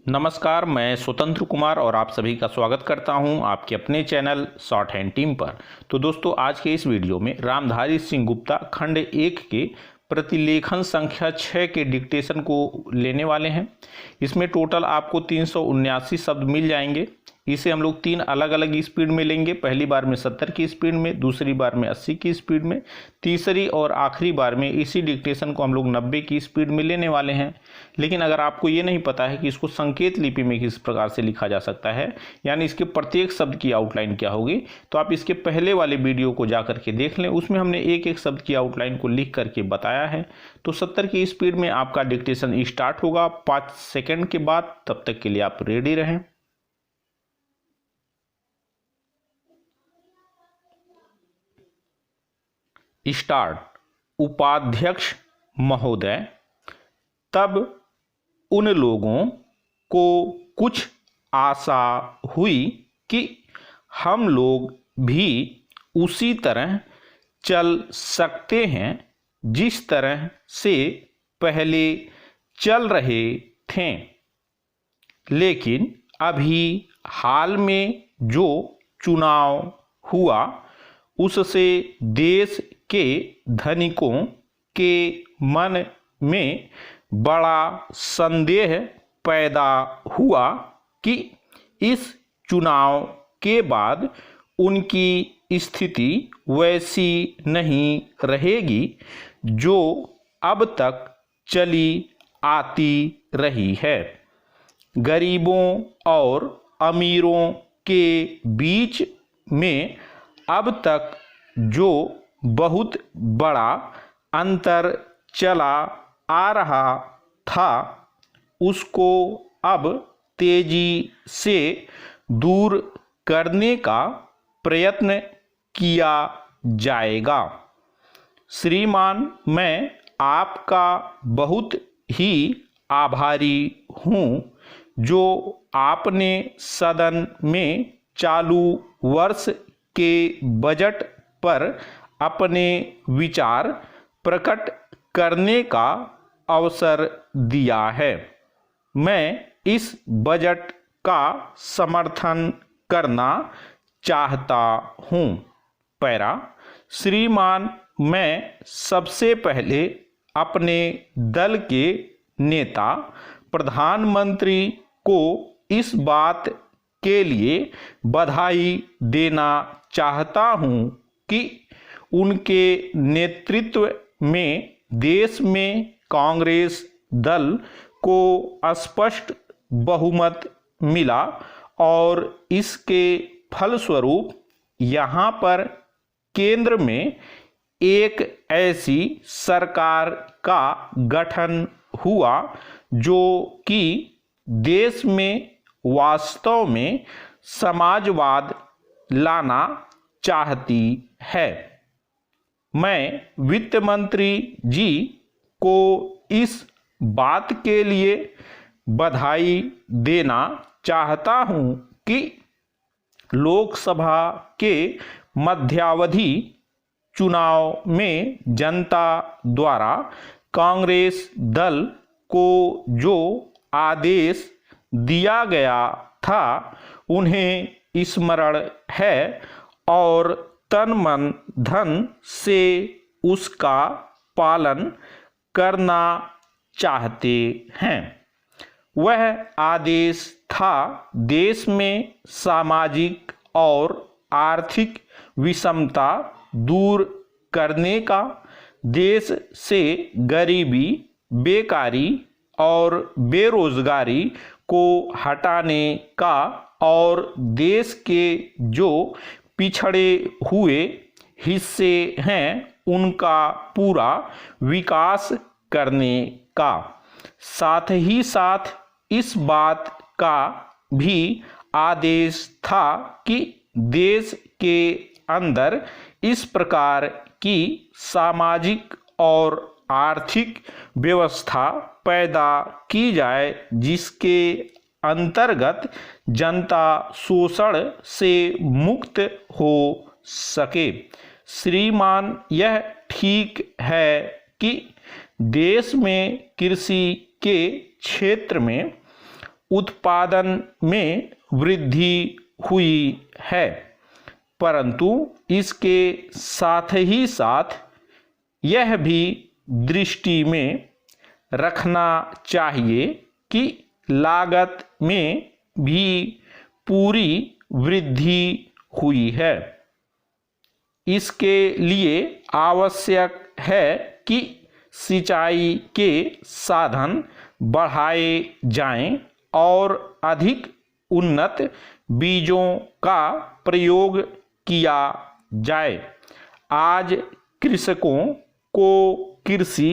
नमस्कार, मैं स्वतंत्र कुमार और आप सभी का स्वागत करता हूं आपके अपने चैनल शॉर्ट हैंड टीम पर। तो दोस्तों, आज के इस वीडियो में रामधारी सिंह गुप्ता खंड 1 के प्रतिलेखन संख्या 6 के डिक्टेशन को लेने वाले हैं। इसमें टोटल आपको 379 शब्द मिल जाएंगे। इसे हम लोग 3 अलग अलग स्पीड में लेंगे। पहली बार में 70 की स्पीड में, दूसरी बार में 80 की स्पीड में, तीसरी और आखिरी बार में इसी डिक्टेशन को हम लोग 90 की स्पीड में लेने वाले हैं। लेकिन अगर आपको ये नहीं पता है कि इसको संकेत लिपि में किस प्रकार से लिखा जा सकता है, यानी इसके प्रत्येक शब्द की आउटलाइन क्या होगी, तो आप इसके पहले वाले वीडियो को जा करके देख लें। उसमें हमने एक एक शब्द की आउटलाइन को लिख करके बताया है। तो 70 की स्पीड में आपका डिक्टेशन स्टार्ट होगा 5 सेकेंड के बाद। तब तक के लिए आप रेडी रहें। स्टार्ट। उपाध्यक्ष महोदय, तब उन लोगों को कुछ आशा हुई कि हम लोग भी उसी तरह चल सकते हैं जिस तरह से पहले चल रहे थे। लेकिन अभी हाल में जो चुनाव हुआ उससे देश के धनिकों के मन में बड़ा संदेह पैदा हुआ कि इस चुनाव के बाद उनकी स्थिति वैसी नहीं रहेगी जो अब तक चली आती रही है। गरीबों और अमीरों के बीच में अब तक जो बहुत बड़ा अंतर चला आ रहा था उसको अब तेजी से दूर करने का प्रयत्न किया जाएगा। श्रीमान, मैं आपका बहुत ही आभारी हूँ जो आपने सदन में चालू वर्ष के बजट पर अपने विचार प्रकट करने का अवसर दिया है। मैं इस बजट का समर्थन करना चाहता हूँ। पैरा। श्रीमान, मैं सबसे पहले अपने दल के नेता प्रधानमंत्री को इस बात के लिए बधाई देना चाहता हूँ कि उनके नेतृत्व में देश में कांग्रेस दल को स्पष्ट बहुमत मिला और इसके फलस्वरूप यहाँ पर केंद्र में एक ऐसी सरकार का गठन हुआ जो कि देश में वास्तव में समाजवाद लाना चाहती है। मैं वित्त मंत्री जी को इस बात के लिए बधाई देना चाहता हूं कि लोकसभा के मध्यावधि चुनाव में जनता द्वारा कांग्रेस दल को जो आदेश दिया गया था उन्हें स्मरण है और तन मन धन से उसका पालन करना चाहते हैं। वह आदेश था देश में सामाजिक और आर्थिक विषमता दूर करने का, देश से गरीबी, बेकारी और बेरोजगारी को हटाने का और देश के जो पिछड़े हुए हिस्से हैं उनका पूरा विकास करने का। साथ ही साथ इस बात का भी आदेश था कि देश के अंदर इस प्रकार की सामाजिक और आर्थिक व्यवस्था पैदा की जाए जिसके अंतर्गत जनता शोषण से मुक्त हो सके। श्रीमान, यह ठीक है कि देश में कृषि के क्षेत्र में उत्पादन में वृद्धि हुई है, परंतु इसके साथ ही साथ यह भी दृष्टि में रखना चाहिए कि लागत में भी पूरी वृद्धि हुई है। इसके लिए आवश्यक है कि सिंचाई के साधन बढ़ाए जाएं और अधिक उन्नत बीजों का प्रयोग किया जाए। आज कृषकों को कृषि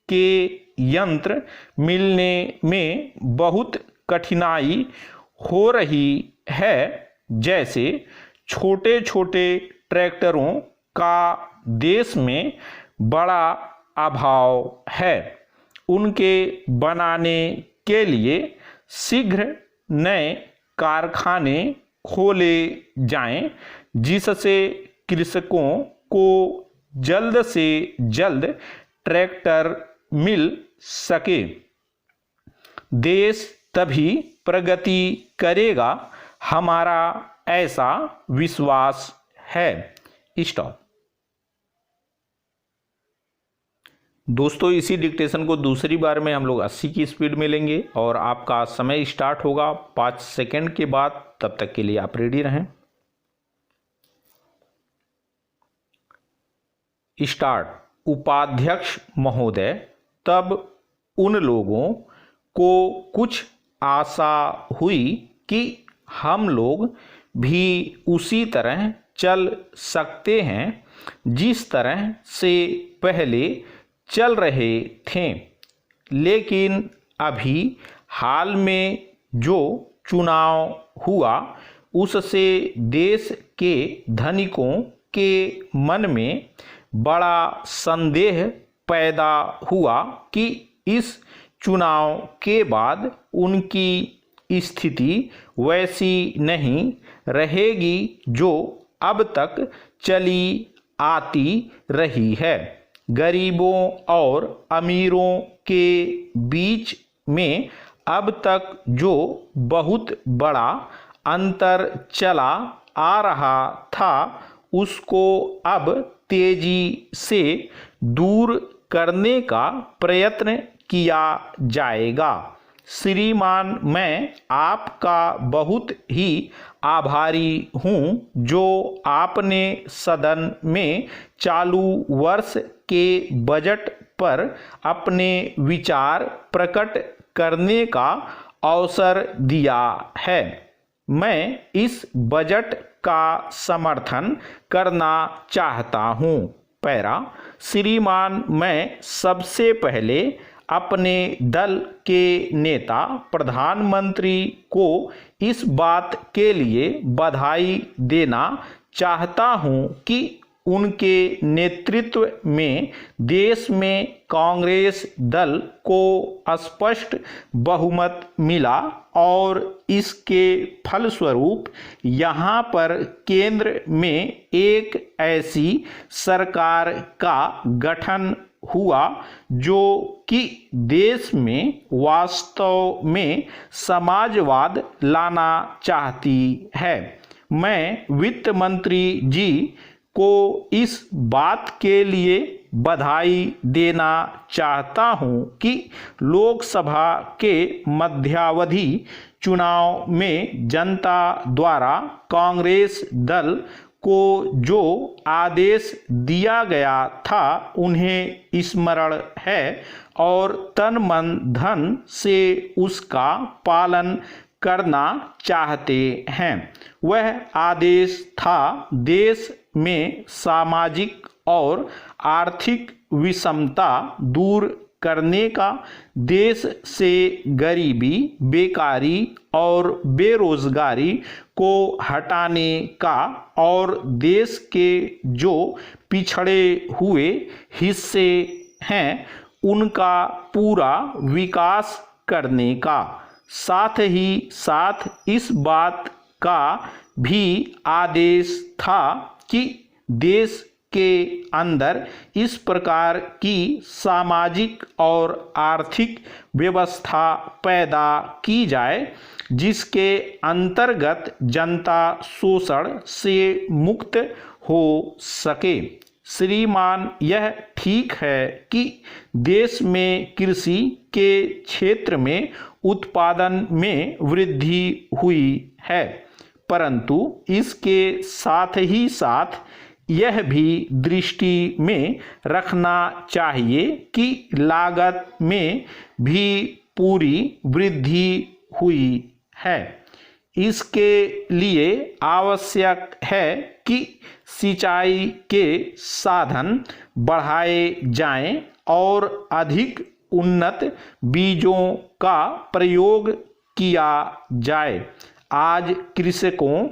के यंत्र मिलने में बहुत कठिनाई हो रही है, जैसे छोटे छोटे ट्रैक्टरों का देश में बड़ा अभाव है। उनके बनाने के लिए शीघ्र नए कारखाने खोले जाएं, जिससे कृषकों को जल्द से जल्द ट्रैक्टर मिल सके। देश तभी प्रगति करेगा, हमारा ऐसा विश्वास है। स्टॉप। दोस्तों, इसी डिक्टेशन को दूसरी बार में हम लोग 80 की स्पीड में लेंगे और आपका समय स्टार्ट होगा 5 सेकंड के बाद। तब तक के लिए आप रेडी रहें। स्टार्ट। उपाध्यक्ष महोदय, तब उन लोगों को कुछ आशा हुई कि हम लोग भी उसी तरह चल सकते हैं जिस तरह से पहले चल रहे थे, लेकिन अभी हाल में जो चुनाव हुआ उससे देश के धनिकों के मन में बड़ा संदेह पैदा हुआ कि इस चुनाव के बाद उनकी स्थिति वैसी नहीं रहेगी जो अब तक चली आती रही है। गरीबों और अमीरों के बीच में अब तक जो बहुत बड़ा अंतर चला आ रहा था, उसको अब तेजी से दूर करने का प्रयत्न किया जाएगा। श्रीमान, मैं आपका बहुत ही आभारी हूँ जो आपने सदन में चालू वर्ष के बजट पर अपने विचार प्रकट करने का अवसर दिया है। मैं इस बजट का समर्थन करना चाहता हूँ। पैरा। श्रीमान, मैं सबसे पहले अपने दल के नेता प्रधानमंत्री को इस बात के लिए बधाई देना चाहता हूं कि उनके नेतृत्व में देश में कांग्रेस दल को स्पष्ट बहुमत मिला और इसके फलस्वरूप यहाँ पर केंद्र में एक ऐसी सरकार का गठन हुआ जो कि देश में वास्तव में समाजवाद लाना चाहती है। मैं वित्त मंत्री जी को इस बात के लिए बधाई देना चाहता हूं कि लोकसभा के मध्यावधि चुनाव में जनता द्वारा कांग्रेस दल को जो आदेश दिया गया था उन्हें स्मरण है और तन मन धन से उसका पालन करना चाहते हैं। वह आदेश था देश में सामाजिक और आर्थिक विषमता दूर करने का, देश से गरीबी, बेकारी और बेरोजगारी को हटाने का और देश के जो पिछड़े हुए हिस्से हैं उनका पूरा विकास करने का। साथ ही साथ इस बात का भी आदेश था कि देश के अंदर इस प्रकार की सामाजिक और आर्थिक व्यवस्था पैदा की जाए जिसके अंतर्गत जनता शोषण से मुक्त हो सके। श्रीमान, यह ठीक है कि देश में कृषि के क्षेत्र में उत्पादन में वृद्धि हुई है, परंतु इसके साथ ही साथ यह भी दृष्टि में रखना चाहिए कि लागत में भी पूरी वृद्धि हुई है। इसके लिए आवश्यक है कि सिंचाई के साधन बढ़ाए जाएं और अधिक उन्नत बीजों का प्रयोग किया जाए। आज कृषकों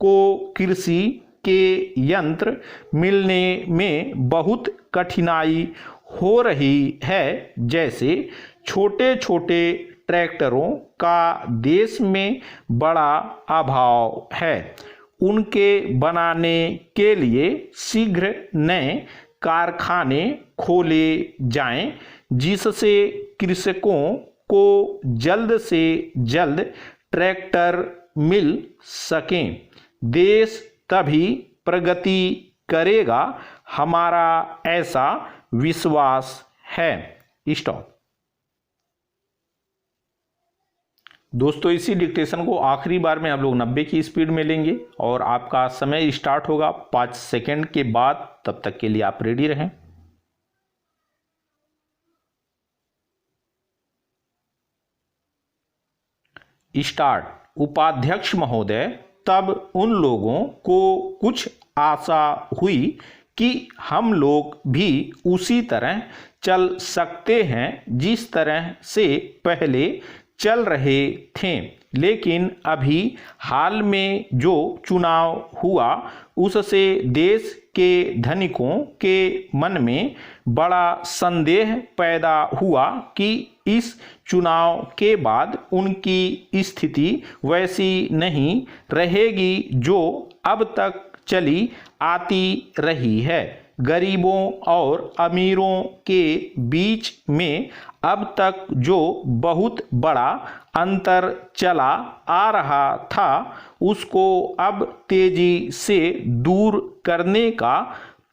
को कृषि के यंत्र मिलने में बहुत कठिनाई हो रही है। जैसे छोटे छोटे ट्रैक्टरों का देश में बड़ा अभाव है। उनके बनाने के लिए शीघ्र नए कारखाने खोले जाएं, जिससे कृषकों को जल्द से जल्द ट्रैक्टर मिल सकें। देश तभी प्रगति करेगा, हमारा ऐसा विश्वास है। स्टॉप। दोस्तों, इसी डिक्टेशन को आखिरी बार में आप लोग 90 की स्पीड में लेंगे और आपका समय स्टार्ट होगा 5 सेकंड के बाद। तब तक के लिए आप रेडी रहें। स्टार्ट। उपाध्यक्ष महोदय, तब उन लोगों को कुछ आशा हुई कि हम लोग भी उसी तरह चल सकते हैं जिस तरह से पहले चल रहे थे। लेकिन अभी हाल में जो चुनाव हुआ उससे देश के धनिकों के मन में बड़ा संदेह पैदा हुआ कि इस चुनाव के बाद उनकी स्थिति वैसी नहीं रहेगी जो अब तक चली आती रही है। गरीबों और अमीरों के बीच में अब तक जो बहुत बड़ा अंतर चला आ रहा था उसको अब तेजी से दूर करने का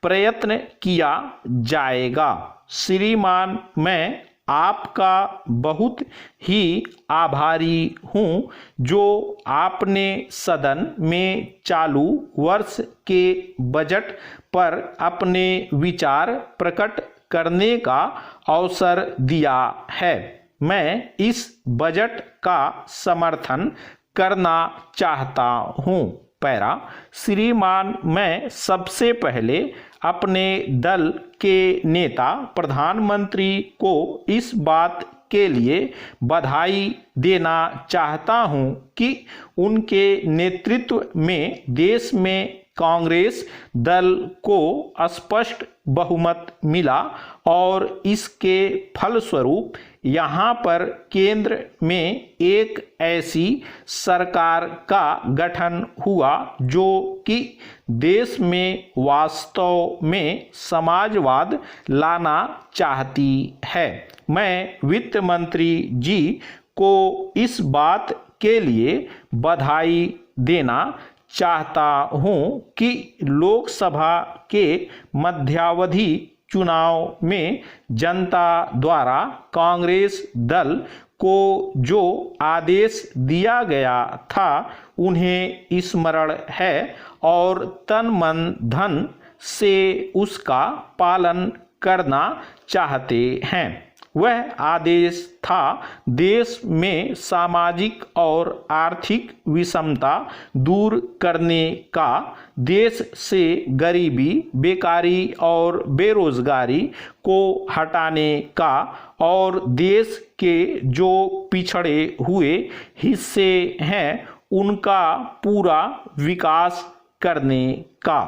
प्रयत्न किया जाएगा। श्रीमान, मैं आपका बहुत ही आभारी हूँ जो आपने सदन में चालू वर्ष के बजट पर अपने विचार प्रकट करने का अवसर दिया है। मैं इस बजट का समर्थन करना चाहता हूँ। पैरा। श्रीमान, मैं सबसे पहले अपने दल के नेता प्रधानमंत्री को इस बात के लिए बधाई देना चाहता हूं कि उनके नेतृत्व में देश में कांग्रेस दल को स्पष्ट बहुमत मिला और इसके फलस्वरूप यहाँ पर केंद्र में एक ऐसी सरकार का गठन हुआ जो कि देश में वास्तव में समाजवाद लाना चाहती है। मैं वित्त मंत्री जी को इस बात के लिए बधाई देना चाहता हूं कि लोकसभा के मध्यावधि चुनाव में जनता द्वारा कांग्रेस दल को जो आदेश दिया गया था उन्हें स्मरण है और तन मन धन से उसका पालन करना चाहते हैं। वह आदेश था देश में सामाजिक और आर्थिक विषमता दूर करने का, देश से गरीबी, बेकारी और बेरोजगारी को हटाने का और देश के जो पिछड़े हुए हिस्से हैं उनका पूरा विकास करने का।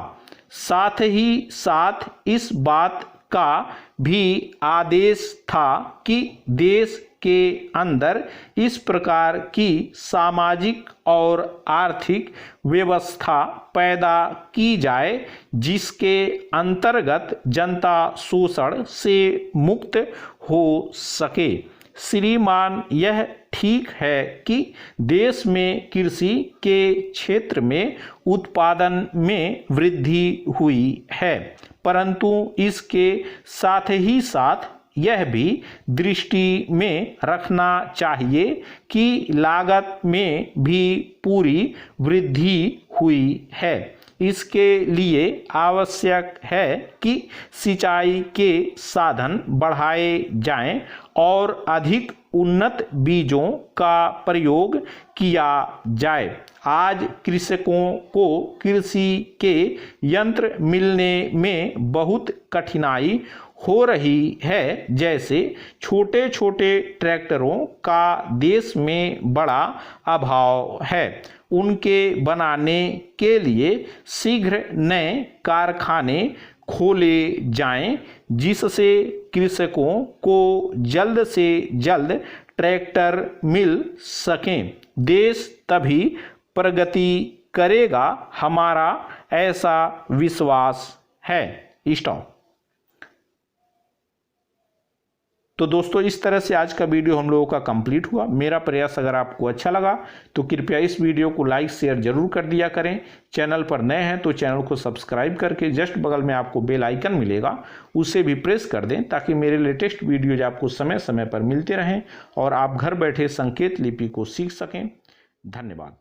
साथ ही साथ इस बात का भी आदेश था कि देश के अंदर इस प्रकार की सामाजिक और आर्थिक व्यवस्था पैदा की जाए जिसके अंतर्गत जनता शोषण से मुक्त हो सके। श्रीमान, यह ठीक है कि देश में कृषि के क्षेत्र में उत्पादन में वृद्धि हुई है, परंतु इसके साथ ही साथ यह भी दृष्टि में रखना चाहिए कि लागत में भी पूरी वृद्धि हुई है। इसके लिए आवश्यक है कि सिंचाई के साधन बढ़ाए जाएं और अधिक उन्नत बीजों का प्रयोग किया जाए। आज कृषकों को कृषि के यंत्र मिलने में बहुत कठिनाई हो रही है, जैसे छोटे छोटे ट्रैक्टरों का देश में बड़ा अभाव है। उनके बनाने के लिए शीघ्र नए कारखाने खोले जाएं, जिससे कृषकों को जल्द से जल्द ट्रैक्टर मिल सकें। देश तभी प्रगति करेगा, हमारा ऐसा विश्वास है। स्टॉप। तो दोस्तों, इस तरह से आज का वीडियो हम लोगों का कंप्लीट हुआ। मेरा प्रयास अगर आपको अच्छा लगा तो कृपया इस वीडियो को लाइक शेयर जरूर कर दिया करें। चैनल पर नए हैं तो चैनल को सब्सक्राइब करके जस्ट बगल में आपको बेल आइकन मिलेगा, उसे भी प्रेस कर दें ताकि मेरे लेटेस्ट वीडियोज आपको समय समय पर मिलते रहें और आप घर बैठे संकेत लिपि को सीख सकें। धन्यवाद।